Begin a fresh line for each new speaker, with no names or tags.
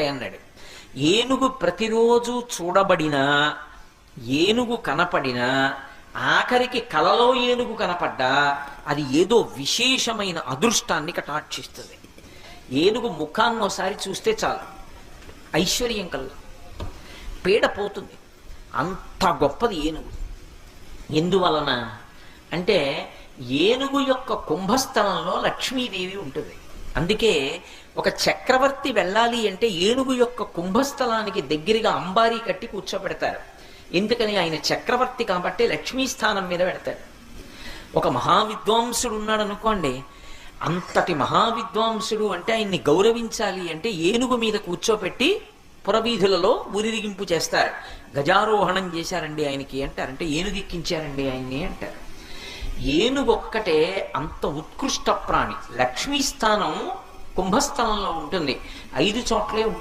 అన్నాడు. ఏనుగు ప్రతిరోజు చూడబడినా, ఏనుగు కనపడినా, ఆఖరికి కలలో ఏనుగు కనపడ్డా అది ఏదో విశేషమైన అదృష్టాన్ని కటాక్షిస్తుంది. ఏనుగు ముఖాన్ని ఒకసారి చూస్తే చాలు ఐశ్వర్యం కల్లా పీడ పోతుంది. అంత గొప్పది ఏనుగు. ఎందువలన అంటే ఏనుగు యొక్క కుంభస్థలంలో లక్ష్మీదేవి ఉంటుంది. అందుకే ఒక చక్రవర్తి వెళ్ళాలి అంటే ఏనుగు యొక్క కుంభస్థలానికి దగ్గరగా అంబారీ కట్టి కూర్చోబెడతారు. ఎందుకని? ఆయన చక్రవర్తి కాబట్టి లక్ష్మీ స్థానం మీద పెడతాడు. ఒక మహావిద్వాంసుడు ఉన్నాడు అనుకోండి, అంతటి మహావిద్వాంసుడు అంటే ఆయన్ని గౌరవించాలి అంటే ఏనుగు మీద కూర్చోపెట్టి పురవీధులలో ఊరిరిగింపు చేస్తారు. గజారోహణం చేశారండి ఆయనకి అంటారు, అంటే ఏనుగెక్కించారండి ఆయన్ని అంటారు. ఏనుగు ఒక్కటే అంత ఉత్కృష్ట ప్రాణి. లక్ష్మీ స్థానం కుంభస్థలంలో ఉంటుంది, 5 చోట్లే ఉంటుంది.